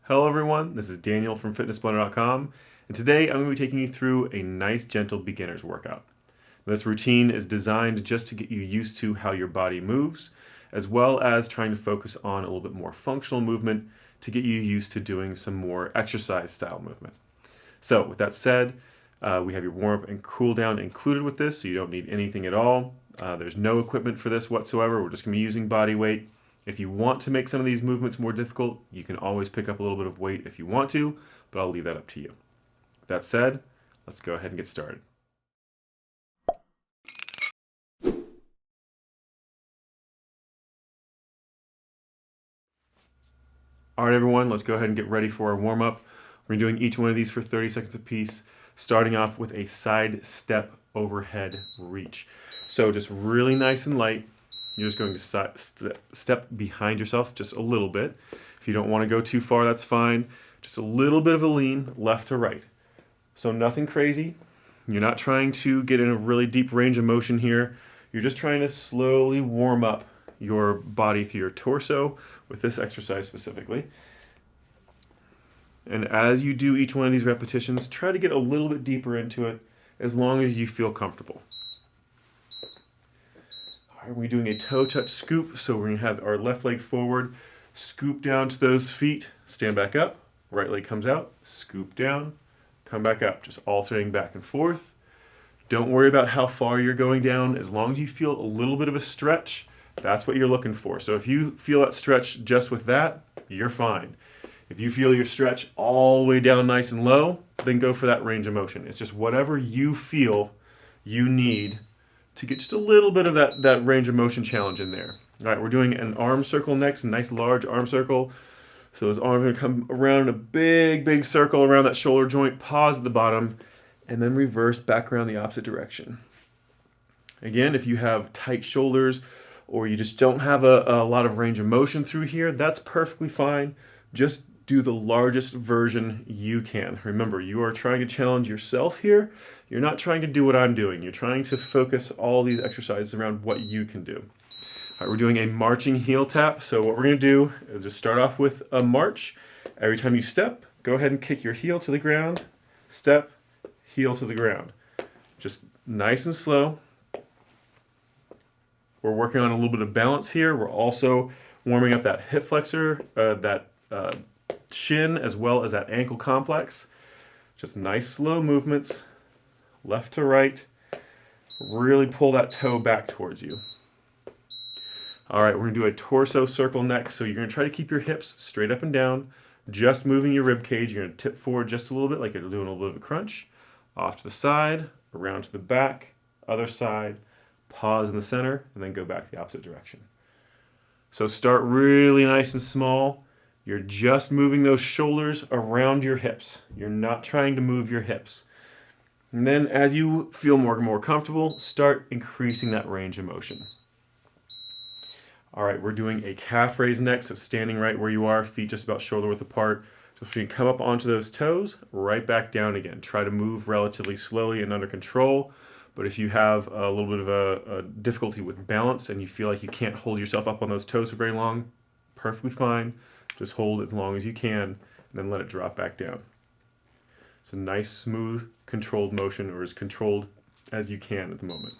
Hello everyone, this is Daniel from fitnessblender.com, and today I'm going to be taking you through a nice gentle beginner's workout. This routine is designed just to get you used to how your body moves, as well as trying to focus on a little bit more functional movement to get you used to doing some more exercise style movement. So with that said, we have your warm-up and cool down included with this, so you don't need anything at all. There's no equipment for this whatsoever. We're just going to be using body weight. If you want to make some of these movements more difficult, you can always pick up a little bit of weight if you want to, but I'll leave that up to you. With that said, let's go ahead and get started. All right, everyone, let's go ahead and get ready for our warm-up. We're doing each one of these for 30 seconds apiece, starting off with a side step overhead reach. So just really nice and light. You're just going to step behind yourself just a little bit. If you don't want to go too far, that's fine. Just a little bit of a lean left to right. So nothing crazy. You're not trying to get in a really deep range of motion here. You're just trying to slowly warm up your body through your torso with this exercise specifically. And as you do each one of these repetitions, try to get a little bit deeper into it as long as you feel comfortable. We're doing a toe touch scoop, so we're going to have our left leg forward, scoop down to those feet, stand back up, right leg comes out, scoop down, come back up, just alternating back and forth. Don't worry about how far you're going down. As long as you feel a little bit of a stretch, that's what you're looking for. So if you feel that stretch just with that, you're fine. If you feel your stretch all the way down nice and low, then go for that range of motion. It's just whatever you feel you need to get just a little bit of that range of motion challenge in there. All right, we're doing an arm circle next, a nice large arm circle. So those arms are gonna come around in a big circle around that shoulder joint, pause at the bottom, and then reverse back around the opposite direction. Again, if you have tight shoulders or you just don't have a lot of range of motion through here, that's perfectly fine. Just do the largest version you can. Remember, you are trying to challenge yourself here. You're not trying to do what I'm doing. You're trying to focus all these exercises around what you can do. All right, we're doing a marching heel tap. So what we're gonna do is just start off with a march. Every time you step, go ahead and kick your heel to the ground. Step, heel to the ground. Just nice and slow. We're working on a little bit of balance here. We're also warming up that hip flexor, shin, as well as that ankle complex. Just nice slow movements, left to right. Really pull that toe back towards you. All right, we're gonna do a torso circle next. So you're gonna try to keep your hips straight up and down, just moving your rib cage. You're gonna tip forward just a little bit, like you're doing a little bit of a crunch. Off to the side, around to the back, other side, pause in the center, and then go back the opposite direction. So start really nice and small. You're just moving those shoulders around your hips. You're not trying to move your hips. And then as you feel more comfortable, start increasing that range of motion. All right, we're doing a calf raise next. So standing right where you are, feet just about shoulder width apart. So you can come up onto those toes, right back down again. Try to move relatively slowly and under control. But if you have a little bit of a difficulty with balance and you feel like you can't hold yourself up on those toes for very long, perfectly fine. Just hold as long as you can, and then let it drop back down. It's a nice, smooth, controlled motion, or as controlled as you can at the moment.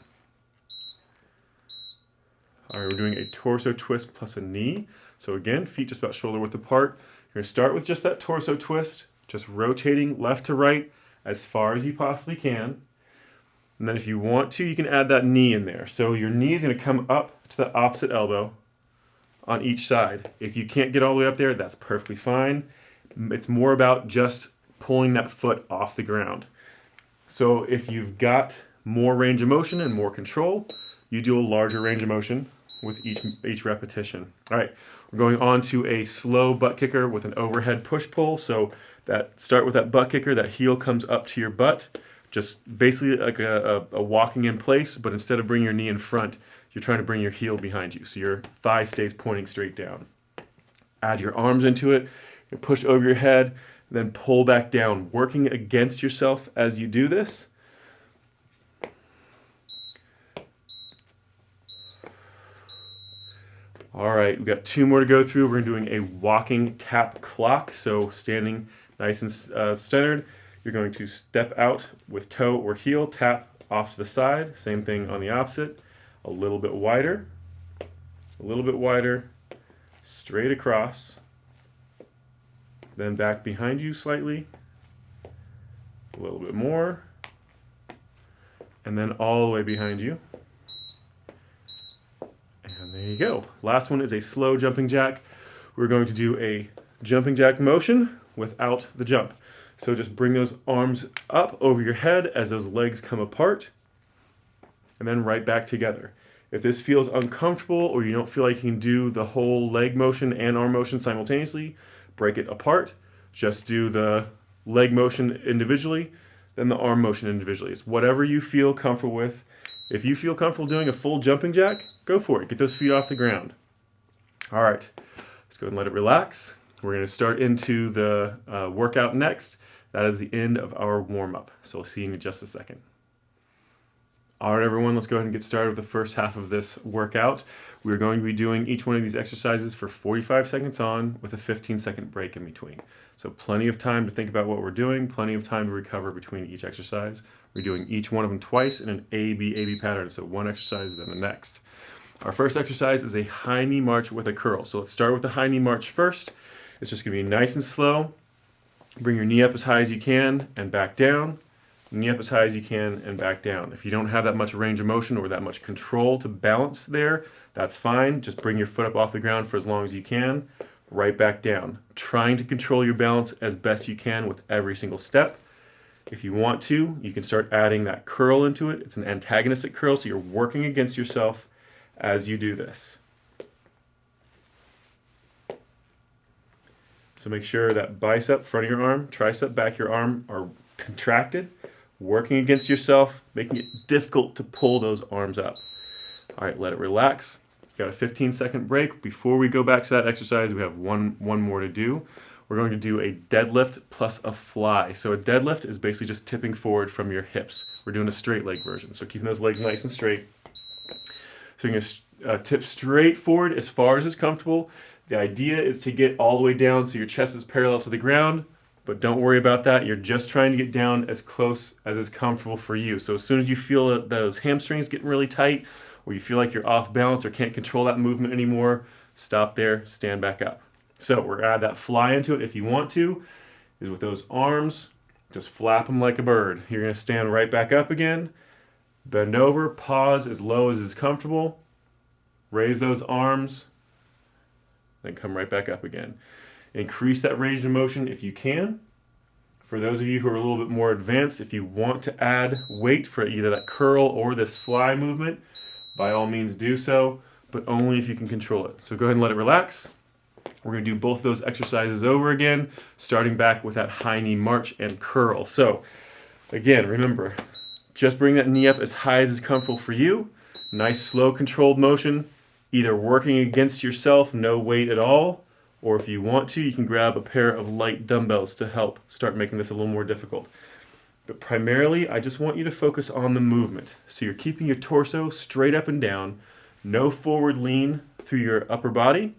All right, we're doing a torso twist plus a knee. So again, feet just about shoulder width apart. You're gonna start with just that torso twist, just rotating left to right as far as you possibly can. And then if you want to, you can add that knee in there. So your knee is gonna come up to the opposite elbow on each side. If you can't get all the way up there, that's perfectly fine. It's more about just pulling that foot off the ground. So if you've got more range of motion and more control, you do a larger range of motion with each repetition. All right, we're going on to a slow butt kicker with an overhead push-pull. So start with that butt kicker, that heel comes up to your butt, just basically like a walking in place, but instead of bringing your knee in front, you're trying to bring your heel behind you, so your thigh stays pointing straight down. Add your arms into it, you push over your head, then pull back down, working against yourself as you do this. All right, we've got 2 more to go through. We're doing a walking tap clock. So standing nice and centered, you're going to step out with toe or heel, tap off to the side. Same thing on the opposite. A little bit wider, straight across, then back behind you slightly, a little bit more, and then all the way behind you. And there you go. Last one is a slow jumping jack. We're going to do a jumping jack motion without the jump. So just bring those arms up over your head as those legs come apart, and then right back together. If this feels uncomfortable or you don't feel like you can do the whole leg motion and arm motion simultaneously, break it apart. Just do the leg motion individually, then the arm motion individually. It's whatever you feel comfortable with. If you feel comfortable doing a full jumping jack, go for it. Get those feet off the ground. All right, let's go ahead and let it relax. We're going to start into the workout next. That is the end of our warm-up. So we'll see you in just a second. All right, everyone, let's go ahead and get started with the first half of this workout. We're going to be doing each one of these exercises for 45 seconds on with a 15-second break in between. So plenty of time to think about what we're doing, plenty of time to recover between each exercise. We're doing each one of them twice in an A-B pattern, so one exercise, then the next. Our first exercise is a high knee march with a curl. So let's start with the high knee march first. It's just going to be nice and slow. Bring your knee up as high as you can and back down. Knee up as high as you can and back down. If you don't have that much range of motion or that much control to balance there, that's fine. Just bring your foot up off the ground for as long as you can. Right back down. Trying to control your balance as best you can with every single step. If you want to, you can start adding that curl into it. It's an antagonistic curl, so you're working against yourself as you do this. So make sure that bicep, front of your arm, tricep, back of your arm are contracted, working against yourself, making it difficult to pull those arms up. All right, let it relax. Got a 15-second break. Before we go back to that exercise, we have one more to do. We're going to do a deadlift plus a fly. So a deadlift is basically just tipping forward from your hips. We're doing a straight leg version, so keeping those legs nice and straight. So you're going to tip straight forward as far as is comfortable. The idea is to get all the way down so your chest is parallel to the ground, but don't worry about that. You're just trying to get down as close as is comfortable for you. So as soon as you feel those hamstrings getting really tight, or you feel like you're off balance or can't control that movement anymore, stop there, stand back up. So we're going to add that fly into it if you want to, is with those arms, just flap them like a bird. You're going to stand right back up again, bend over, pause as low as is comfortable, raise those arms, then come right back up again. Increase that range of motion if you can. For those of you who are a little bit more advanced, if you want to add weight for either that curl or this fly movement, by all means do so, but only if you can control it. So go ahead and let it relax. We're going to do both those exercises over again, starting back with that high knee march and curl. So again, remember, just bring that knee up as high as is comfortable for you. Nice, slow, controlled motion, either working against yourself, no weight at all, or if you want to, you can grab a pair of light dumbbells to help start making this a little more difficult. But primarily, I just want you to focus on the movement. So you're keeping your torso straight up and down, no forward lean through your upper body.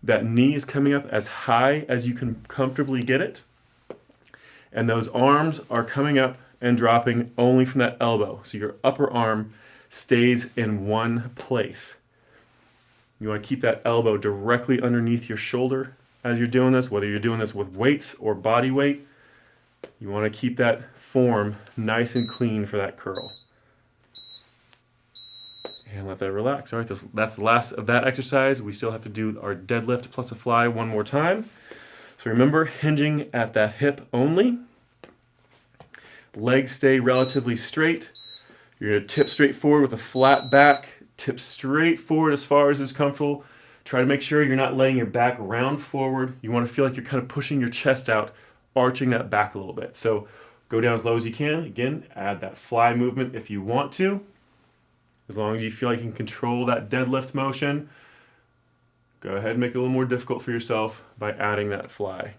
That knee is coming up as high as you can comfortably get it. And those arms are coming up and dropping only from that elbow. So your upper arm stays in one place. You want to keep that elbow directly underneath your shoulder as you're doing this, whether you're doing this with weights or body weight. You want to keep that form nice and clean for that curl. And let that relax. All right, that's the last of that exercise. We still have to do our deadlift plus a fly one more time. So remember, hinging at that hip only. Legs stay relatively straight. You're going to tip straight forward with a flat back. Tip straight forward as far as is comfortable. Try to make sure you're not letting your back round forward. You want to feel like you're kind of pushing your chest out, arching that back a little bit. So go down as low as you can. Again, add that fly movement if you want to. As long as you feel like you can control that deadlift motion, go ahead and make it a little more difficult for yourself by adding that fly.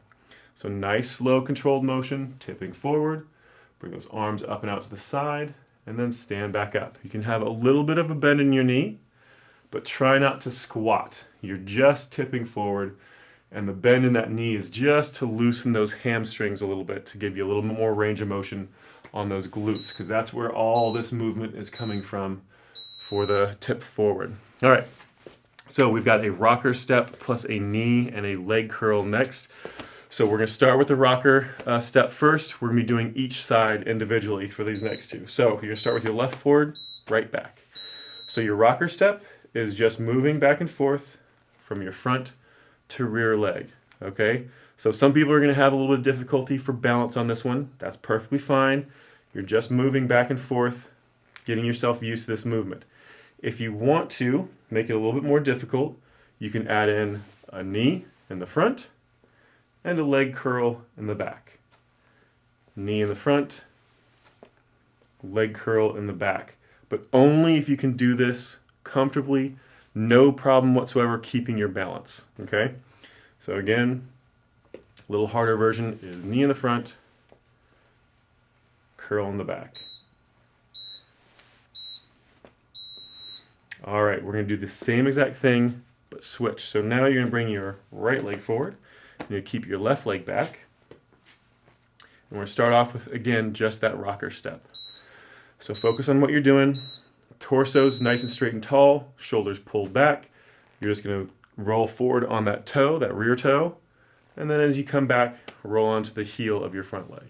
So nice, slow, controlled motion, tipping forward. Bring those arms up and out to the side, and then stand back up. You can have a little bit of a bend in your knee, but try not to squat. You're just tipping forward, and the bend in that knee is just to loosen those hamstrings a little bit, to give you a little more range of motion on those glutes, because that's where all this movement is coming from for the tip forward. All right, so we've got a rocker step plus a knee and a leg curl next. So we're going to start with the rocker step first. We're going to be doing each side individually for these next two. So you're going to start with your left forward, right back. So your rocker step is just moving back and forth from your front to rear leg, okay? So some people are going to have a little bit of difficulty for balance on this one. That's perfectly fine. You're just moving back and forth, getting yourself used to this movement. If you want to make it a little bit more difficult, you can add in a knee in the front and a leg curl in the back. Knee in the front, leg curl in the back. But only if you can do this comfortably, no problem whatsoever keeping your balance, okay? So again, a little harder version is knee in the front, curl in the back. All right, we're going to do the same exact thing, but switch. So now you're going to bring your right leg forward, and you keep your left leg back. And we're going to start off with, again, just that rocker step. So focus on what you're doing. Torso's nice and straight and tall, shoulders pulled back. You're just going to roll forward on that toe, that rear toe, and then as you come back, roll onto the heel of your front leg.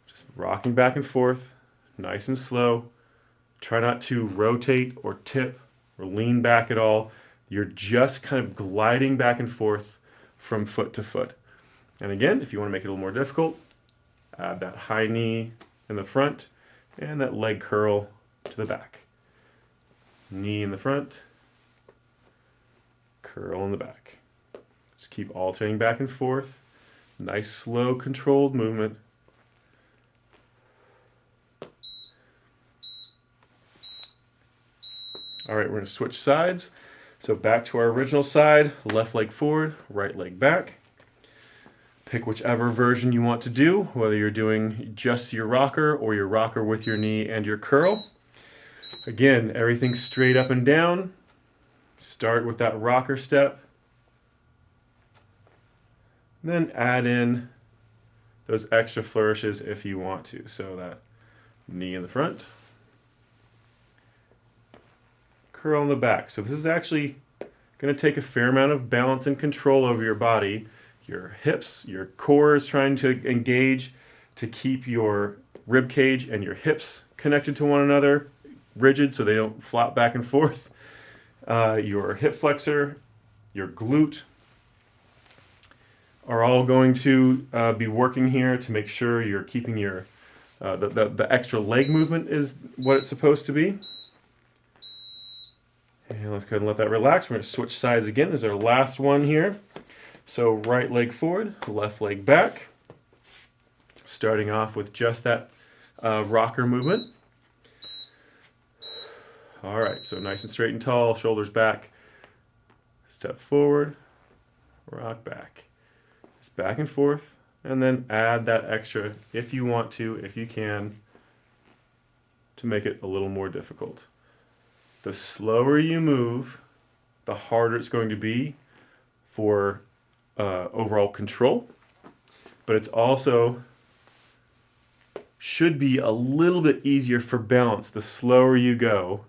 Just rocking back and forth, nice and slow. Try not to rotate or tip or lean back at all. You're just kind of gliding back and forth from foot to foot. And again, if you want to make it a little more difficult, add that high knee in the front and that leg curl to the back. Knee in the front, curl in the back. Just keep alternating back and forth. Nice, slow, controlled movement. All right, we're going to switch sides. So back to our original side, left leg forward, right leg back. Pick whichever version you want to do, whether you're doing just your rocker or your rocker with your knee and your curl. Again, everything straight up and down. Start with that rocker step. Then add in those extra flourishes if you want to. So that knee in the front, curl in the back. So this is actually going to take a fair amount of balance and control over your body. Your hips, your core is trying to engage to keep your rib cage and your hips connected to one another, rigid so they don't flop back and forth. Your hip flexor, your glute are all going to be working here to make sure you're keeping your the extra leg movement is what it's supposed to be. And let's go ahead and let that relax. We're going to switch sides again. This is our last one here. So right leg forward, left leg back. Starting off with just that rocker movement. All right, so nice and straight and tall, shoulders back. Step forward, rock back. Just back and forth, and then add that extra if you want to, if you can, to make it a little more difficult. The slower you move, the harder it's going to be for overall control, but it's also should be a little bit easier for balance. The slower you go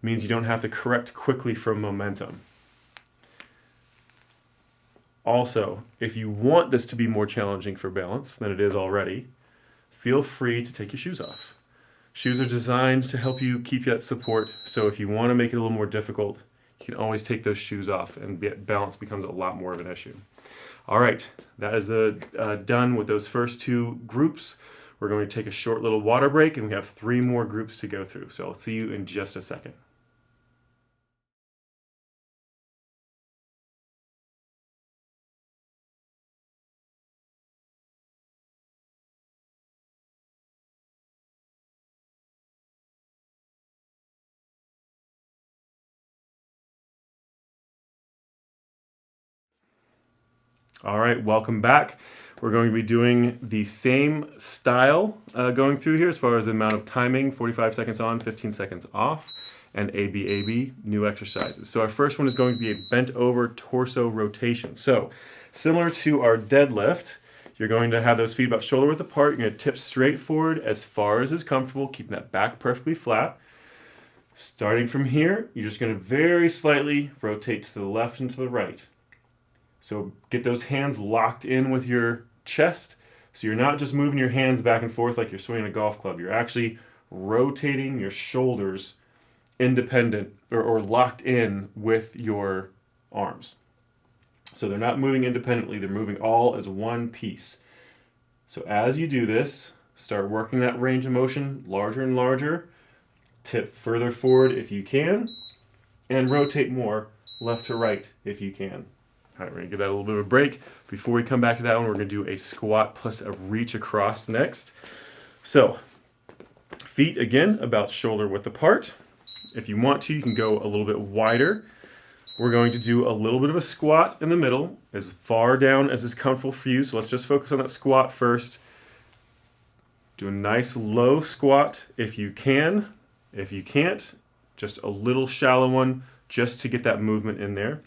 means you don't have to correct quickly from momentum. Also, if you want this to be more challenging for balance than it is already, feel free to take your shoes off. Shoes are designed to help you keep that support, so if you want to make it a little more difficult, you can always take those shoes off and balance becomes a lot more of an issue. All right, that is done with those first two groups. We're going to take a short little water break and we have 3 more groups to go through. So I'll see you in just a second. All right, welcome back. We're going to be doing the same style going through here as far as the amount of timing, 45 seconds on, 15 seconds off. and ABAB, new exercises. So our first one is going to be a bent over torso rotation. So similar to our deadlift, you're going to have those feet about shoulder width apart. You're going to tip straight forward as far as is comfortable, keeping that back perfectly flat. Starting from here, you're just going to very slightly rotate to the left and to the right. So get those hands locked in with your chest. So you're not just moving your hands back and forth like you're swinging a golf club. You're actually rotating your shoulders independent or locked in with your arms. So they're not moving independently, they're moving all as one piece. So as you do this, start working that range of motion larger and larger. Tip further forward if you can, and rotate more left to right if you can. All right, we're gonna give that a little bit of a break. Before we come back to that one, we're gonna do a squat plus a reach across next. So, feet again, about shoulder width apart. If you want to, you can go a little bit wider. We're going to do a little bit of a squat in the middle, as far down as is comfortable for you. So let's just focus on that squat first. Do a nice low squat if you can. If you can't, just a little shallow one just to get that movement in there.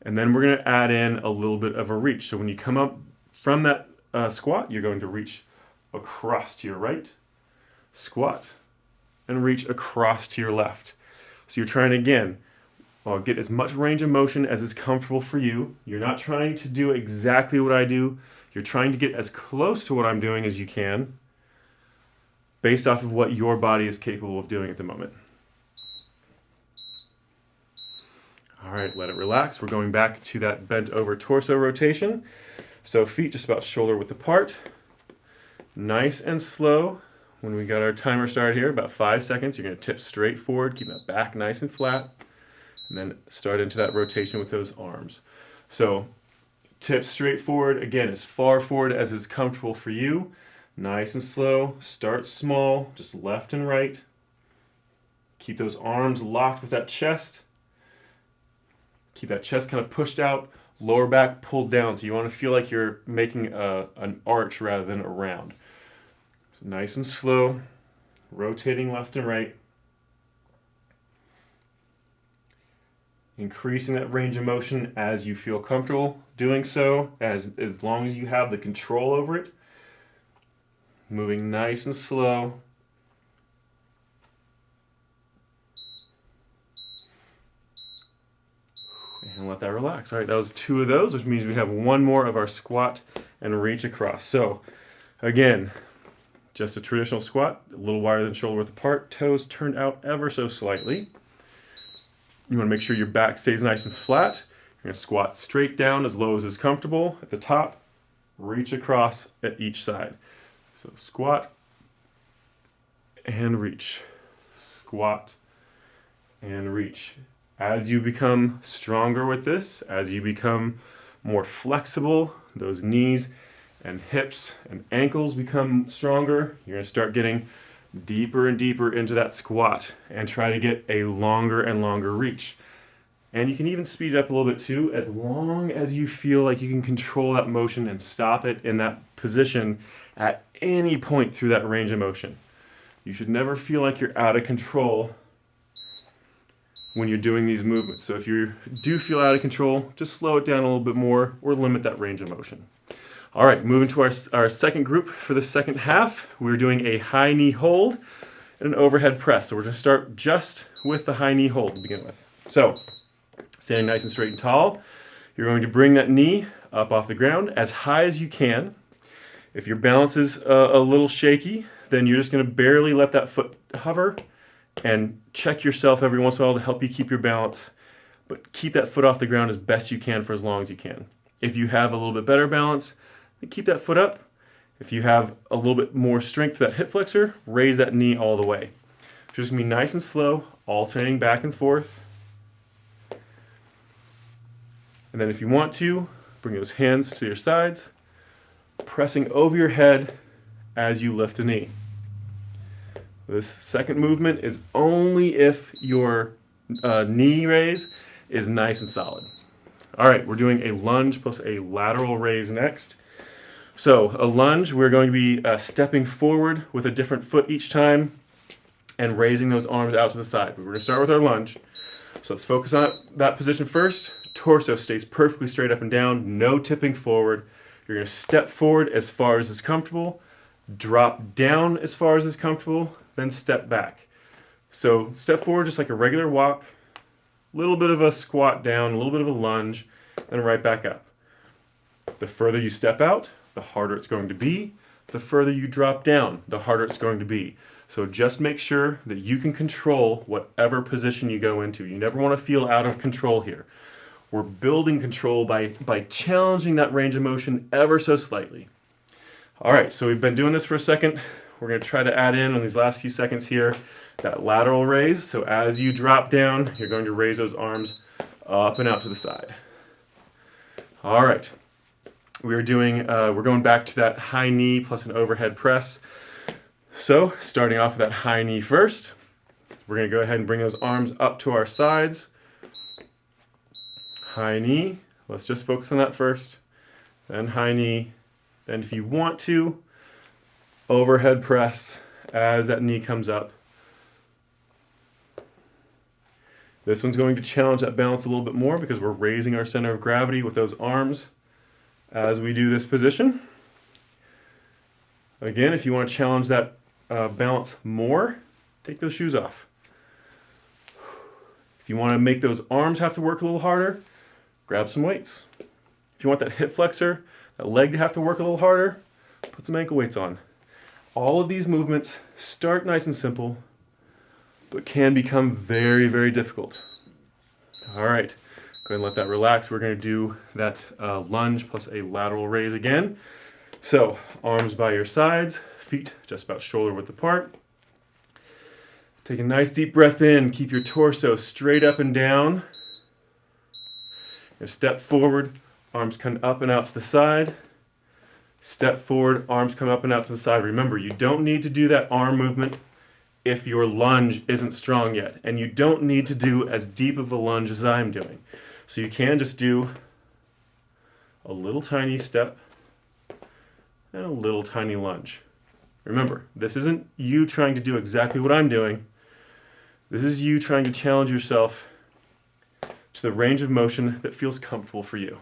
And then we're going to add in a little bit of a reach. So when you come up from that squat, you're going to reach across to your right, squat, and reach across to your left. So you're trying to, again, get as much range of motion as is comfortable for you. You're not trying to do exactly what I do. You're trying to get as close to what I'm doing as you can, based off of what your body is capable of doing at the moment. All right, let it relax. We're going back to that bent over torso rotation. So feet just about shoulder width apart. Nice and slow. When we got our timer started here, about 5 seconds, you're going to tip straight forward, keep that back nice and flat, and then start into that rotation with those arms. So tip straight forward, again, as far forward as is comfortable for you. Nice and slow, start small, just left and right. Keep those arms locked with that chest. Keep that chest kind of pushed out, lower back pulled down. So you want to feel like you're making an arch rather than a round. So nice and slow, rotating left and right. Increasing that range of motion as you feel comfortable doing so, as long as you have the control over it. Moving nice and slow. And let that relax. All right, that was 2 of those, which means we have 1 more of our squat and reach across. So again, just a traditional squat, a little wider than shoulder width apart, toes turned out ever so slightly. You want to make sure your back stays nice and flat. You're going to squat straight down as low as is comfortable at the top, reach across at each side. So squat and reach, squat and reach. As you become stronger with this, as you become more flexible, those knees and hips and ankles become stronger, you're going to start getting deeper and deeper into that squat and try to get a longer and longer reach. And you can even speed it up a little bit too, as long as you feel like you can control that motion and stop it in that position at any point through that range of motion. You should never feel like you're out of control when you're doing these movements. So if you do feel out of control, just slow it down a little bit more or limit that range of motion. All right, moving to our second group for the second half. We're doing a high knee hold and an overhead press. So we're going to start just with the high knee hold to begin with. So standing nice and straight and tall, you're going to bring that knee up off the ground as high as you can. If your balance is a little shaky, then you're just going to barely let that foot hover and check yourself every once in a while to help you keep your balance, but keep that foot off the ground as best you can for as long as you can. If you have a little bit better balance, then keep that foot up. If you have a little bit more strength to that hip flexor, raise that knee all the way. Just gonna be nice and slow, alternating back and forth. And then if you want to, bring those hands to your sides, pressing over your head as you lift a knee. This second movement is only if your knee raise is nice and solid. All right, we're doing a lunge plus a lateral raise next. So a lunge, we're going to be stepping forward with a different foot each time. and raising those arms out to the side. But we're going to start with our lunge. So let's focus on that position first. Torso stays perfectly straight up and down, no tipping forward. You're going to step forward as far as is comfortable, drop down as far as is comfortable, then step back. So step forward just like a regular walk, a little bit of a squat down, a little bit of a lunge, then right back up. The further you step out, the harder it's going to be. The further you drop down, the harder it's going to be. So just make sure that you can control whatever position you go into. You never want to feel out of control here. We're building control by challenging that range of motion ever so slightly. All right, so we've been doing this for a second. We're going to try to add in on these last few seconds here that lateral raise. So as you drop down, you're going to raise those arms up and out to the side. All right, we're going back to that high knee plus an overhead press. So starting off with that high knee first, we're going to go ahead and bring those arms up to our sides. High knee, let's just focus on that first, then high knee, then if you want to, overhead press as that knee comes up. This one's going to challenge that balance a little bit more because we're raising our center of gravity with those arms as we do this position. Again, if you want to challenge that balance more, take those shoes off. If you want to make those arms have to work a little harder, grab some weights. If you want that hip flexor, that leg to have to work a little harder, put some ankle weights on. All of these movements start nice and simple, but can become very, very difficult. All right, go ahead and let that relax. We're going to do that lunge plus a lateral raise again. So arms by your sides, feet just about shoulder width apart. Take a nice deep breath in, keep your torso straight up and down. Step forward, arms come up and out to the side. Step forward, arms come up and out to the side. Remember, you don't need to do that arm movement if your lunge isn't strong yet. And you don't need to do as deep of a lunge as I'm doing. So you can just do a little tiny step and a little tiny lunge. Remember, this isn't you trying to do exactly what I'm doing. This is you trying to challenge yourself to the range of motion that feels comfortable for you.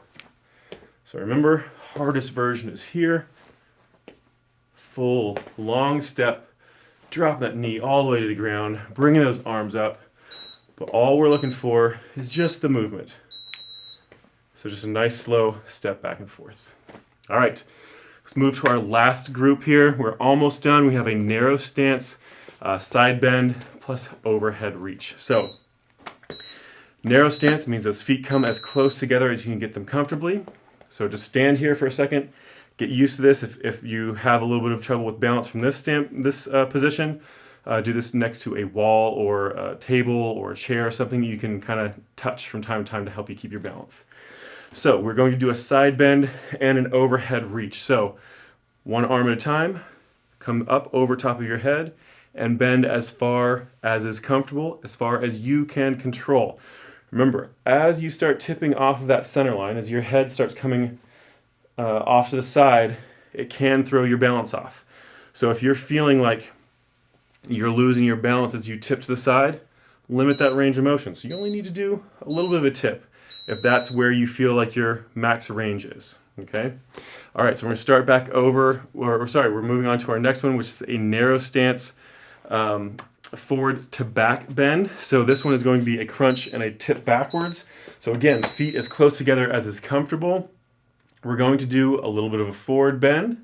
So remember, hardest version is here. Full, long step, drop that knee all the way to the ground, bringing those arms up. But all we're looking for is just the movement. So just a nice slow step back and forth. All right, let's move to our last group here. We're almost done. We have a narrow stance, side bend, plus overhead reach. So narrow stance means those feet come as close together as you can get them comfortably. So just stand here for a second. Get used to this. If you have a little bit of trouble with balance from this position, do this next to a wall or a table or a chair, something you can kind of touch from time to time to help you keep your balance. So we're going to do a side bend and an overhead reach. So one arm at a time, come up over top of your head and bend as far as is comfortable, as far as you can control. Remember, as you start tipping off of that center line, as your head starts coming off to the side, it can throw your balance off. So if you're feeling like you're losing your balance as you tip to the side, limit that range of motion. So you only need to do a little bit of a tip if that's where you feel like your max range is, okay? All right, so we're gonna start back over, we're moving on to our next one, which is a narrow stance forward to back bend. So this one is going to be a crunch and a tip backwards. So again, feet as close together as is comfortable. We're going to do a little bit of a forward bend,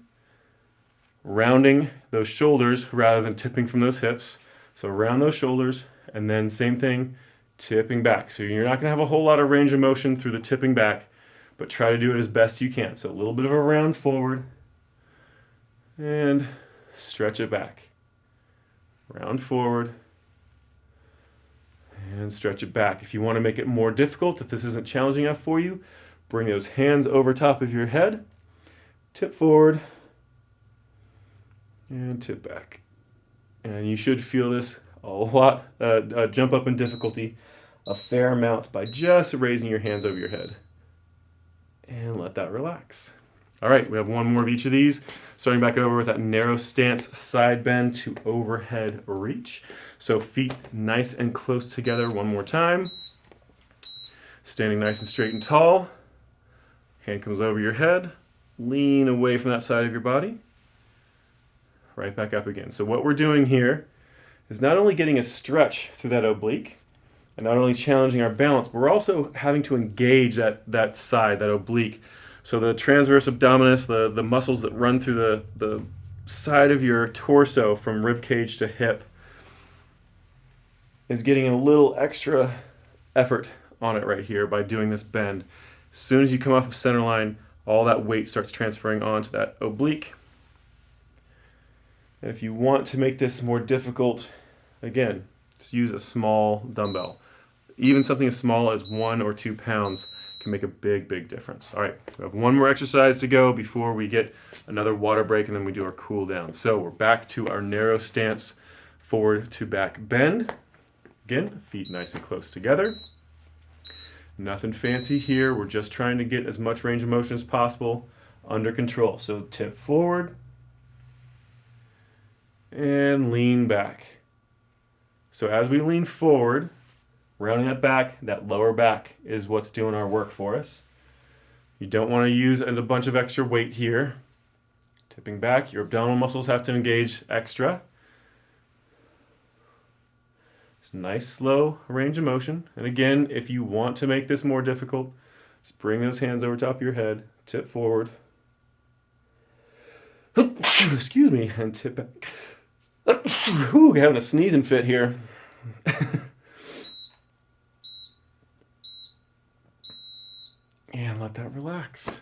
rounding those shoulders rather than tipping from those hips. So round those shoulders, and then same thing, tipping back. So you're not gonna have a whole lot of range of motion through the tipping back, but try to do it as best you can. So a little bit of a round forward, and stretch it back. Round forward, and stretch it back. If you want to make it more difficult, if this isn't challenging enough for you, bring those hands over top of your head, tip forward, and tip back. And you should feel this a lot, jump up in difficulty a fair amount by just raising your hands over your head. And let that relax. All right, we have one more of each of these. Starting back over with that narrow stance side bend to overhead reach. So feet nice and close together one more time. Standing nice and straight and tall. Hand comes over your head. Lean away from that side of your body. Right back up again. So what we're doing here is not only getting a stretch through that oblique, and not only challenging our balance, but we're also having to engage that side, that oblique. So the transverse abdominis, the muscles that run through the side of your torso from rib cage to hip, is getting a little extra effort on it right here by doing this bend. As soon as you come off of center line, all that weight starts transferring onto that oblique. And if you want to make this more difficult, again, just use a small dumbbell. Even something as small as 1 or 2 pounds can make a big, big difference. All right, we have one more exercise to go before we get another water break, and then we do our cool down. So we're back to our narrow stance forward to back bend. Again, feet nice and close together. Nothing fancy here. We're just trying to get as much range of motion as possible under control. So tip forward and lean back. So as we lean forward, rounding that back, that lower back is what's doing our work for us. You don't want to use a bunch of extra weight here. Tipping back, your abdominal muscles have to engage extra. Just nice, slow range of motion. And again, if you want to make this more difficult, just bring those hands over top of your head, tip forward. Excuse me, and tip back. Whew, having a sneezing fit here. And let that relax.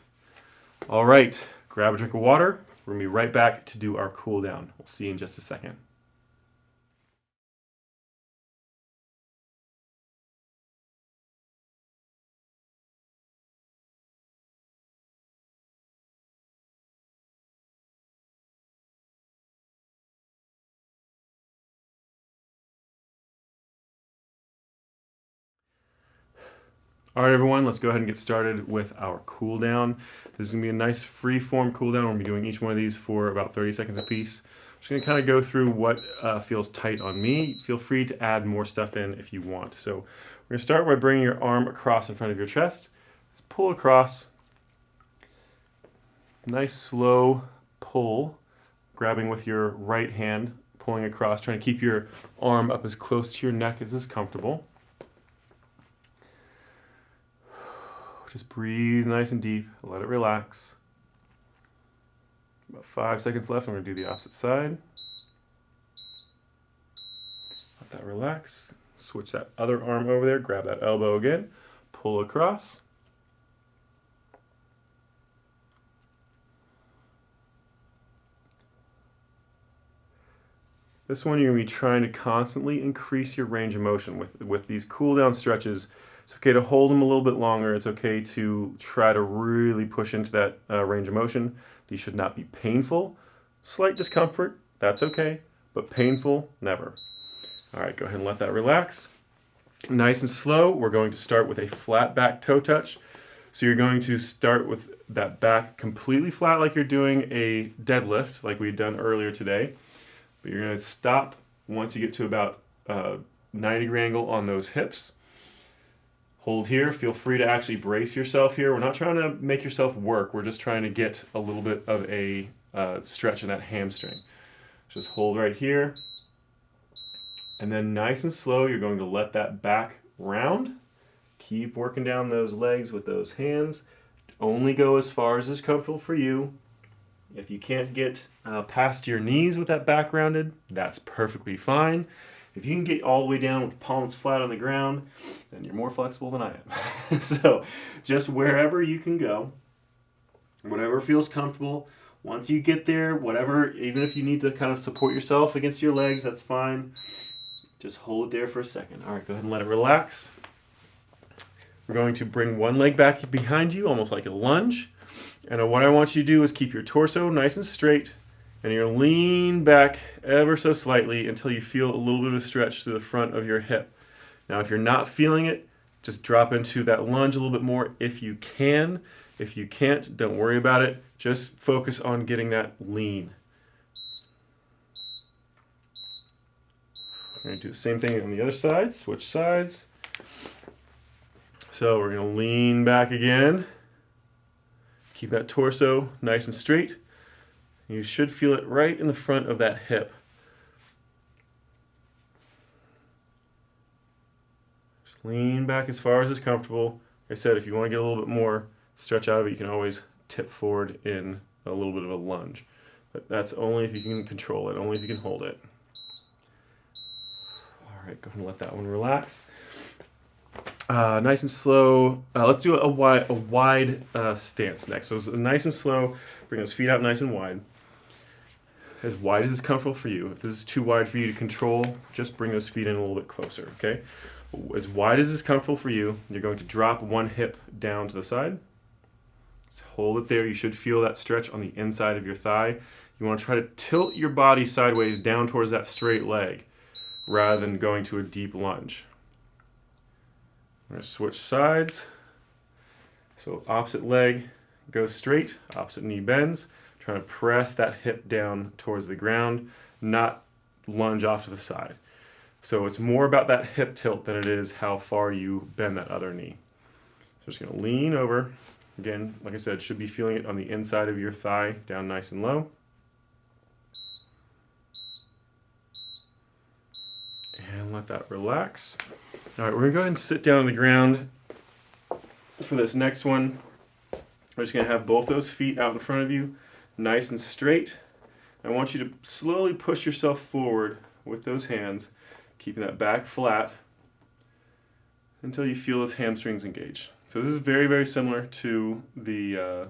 All right, grab a drink of water. We're gonna be right back to do our cool down. We'll see you in just a second. All right, everyone, let's go ahead and get started with our cool down. This is gonna be a nice free form cool down. We're gonna be doing each one of these for about 30 seconds a piece. I'm just gonna kind of go through what feels tight on me. Feel free to add more stuff in if you want. So we're gonna start by bringing your arm across in front of your chest. Just pull across. Nice slow pull, grabbing with your right hand, pulling across, trying to keep your arm up as close to your neck as is comfortable. Just breathe nice and deep, let it relax. About 5 seconds left, I'm gonna do the opposite side. Let that relax. Switch that other arm over there, grab that elbow again, pull across. This one you're gonna be trying to constantly increase your range of motion with these cool down stretches. It's okay to hold them a little bit longer. It's okay to try to really push into that range of motion. These should not be painful. Slight discomfort, that's okay, but painful, never. All right, go ahead and let that relax. Nice and slow, we're going to start with a flat back toe touch. So you're going to start with that back completely flat like you're doing a deadlift, like we'd done earlier today. But you're gonna stop once you get to about 90-degree angle on those hips. Hold here. Feel free to actually brace yourself here. We're not trying to make yourself work. We're just trying to get a little bit of a stretch in that hamstring. Just hold right here. And then nice and slow, you're going to let that back round. Keep working down those legs with those hands. Only go as far as is comfortable for you. If you can't get past your knees with that back rounded, that's perfectly fine. If you can get all the way down with palms flat on the ground, then you're more flexible than I am. So just wherever you can go, whatever feels comfortable. Once you get there, whatever, even if you need to kind of support yourself against your legs, that's fine. Just hold it there for a second. All right, go ahead and let it relax. We're going to bring one leg back behind you, almost like a lunge. And what I want you to do is keep your torso nice and straight. And you're going to lean back ever so slightly until you feel a little bit of stretch through the front of your hip. Now, if you're not feeling it, just drop into that lunge a little bit more if you can. If you can't, don't worry about it. Just focus on getting that lean. We're going to do the same thing on the other side, switch sides. So we're going to lean back again. Keep that torso nice and straight. You should feel it right in the front of that hip. Just lean back as far as is comfortable. Like I said, if you want to get a little bit more stretch out of it, you can always tip forward in a little bit of a lunge. But that's only if you can control it, only if you can hold it. All right, go ahead and let that one relax. Nice and slow. Let's do a wide stance next. So it's nice and slow. Bring those feet out nice and wide. As wide as is comfortable for you. If this is too wide for you to control, just bring those feet in a little bit closer, okay? As wide as is comfortable for you, you're going to drop one hip down to the side. Just hold it there. You should feel that stretch on the inside of your thigh. You want to try to tilt your body sideways down towards that straight leg rather than going to a deep lunge. We're going to switch sides. So opposite leg goes straight, opposite knee bends. Trying to press that hip down towards the ground, not lunge off to the side. So it's more about that hip tilt than it is how far you bend that other knee. So just going to lean over. Again, like I said, should be feeling it on the inside of your thigh, down nice and low. And let that relax. All right, we're going to go ahead and sit down on the ground for this next one. We're just going to have both those feet out in front of you, nice and straight. I want you to slowly push yourself forward with those hands, keeping that back flat until you feel those hamstrings engage. So this is very, very similar to the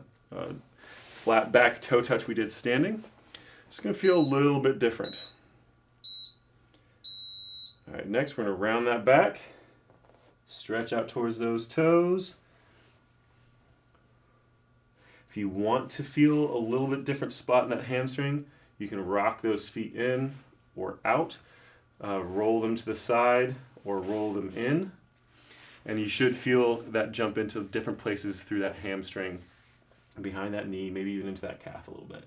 flat back toe touch we did standing. It's going to feel a little bit different. All right, next we're going to round that back, stretch out towards those toes. If you want to feel a little bit different spot in that hamstring, you can rock those feet in or out, roll them to the side or roll them in, and you should feel that jump into different places through that hamstring, behind that knee, maybe even into that calf a little bit.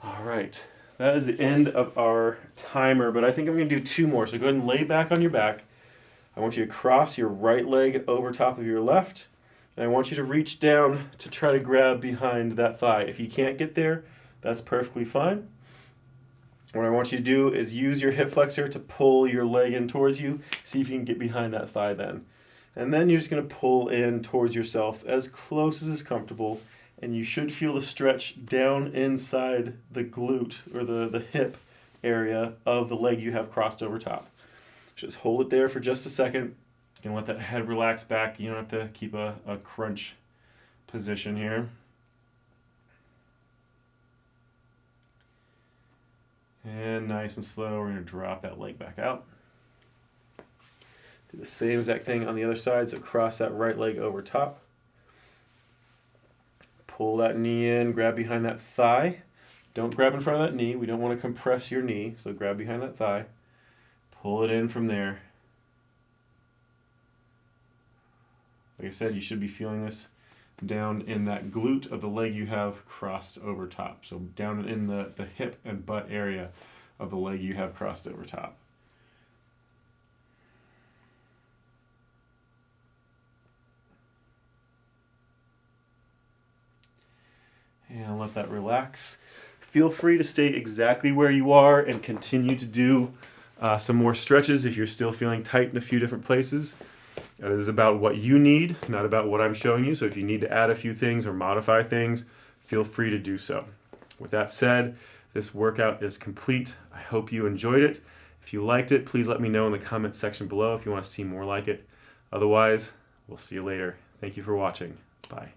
All right, that is the end of our timer, but I think I'm going to do two more. So go ahead and lay back on your back. I want you to cross your right leg over top of your left, and I want you to reach down to try to grab behind that thigh. If you can't get there, that's perfectly fine. What I want you to do is use your hip flexor to pull your leg in towards you. See if you can get behind that thigh then. And then you're just going to pull in towards yourself as close as is comfortable, and you should feel the stretch down inside the glute or the hip area of the leg you have crossed over top. Just hold it there for just a second. You can let that head relax back. You don't have to keep a crunch position here. And nice and slow, we're going to drop that leg back out. Do the same exact thing on the other side, so cross that right leg over top. Pull that knee in, grab behind that thigh. Don't grab in front of that knee. We don't want to compress your knee, so grab behind that thigh. Pull it in from there. Like I said, you should be feeling this down in that glute of the leg you have crossed over top. So down in the hip and butt area of the leg you have crossed over top. And let that relax. Feel free to stay exactly where you are and continue to do some more stretches if you're still feeling tight in a few different places. It is about what you need, not about what I'm showing you. So if you need to add a few things or modify things, feel free to do so. With that said, this workout is complete. I hope you enjoyed it. If you liked it, please let me know in the comments section below if you want to see more like it. Otherwise, we'll see you later. Thank you for watching. Bye.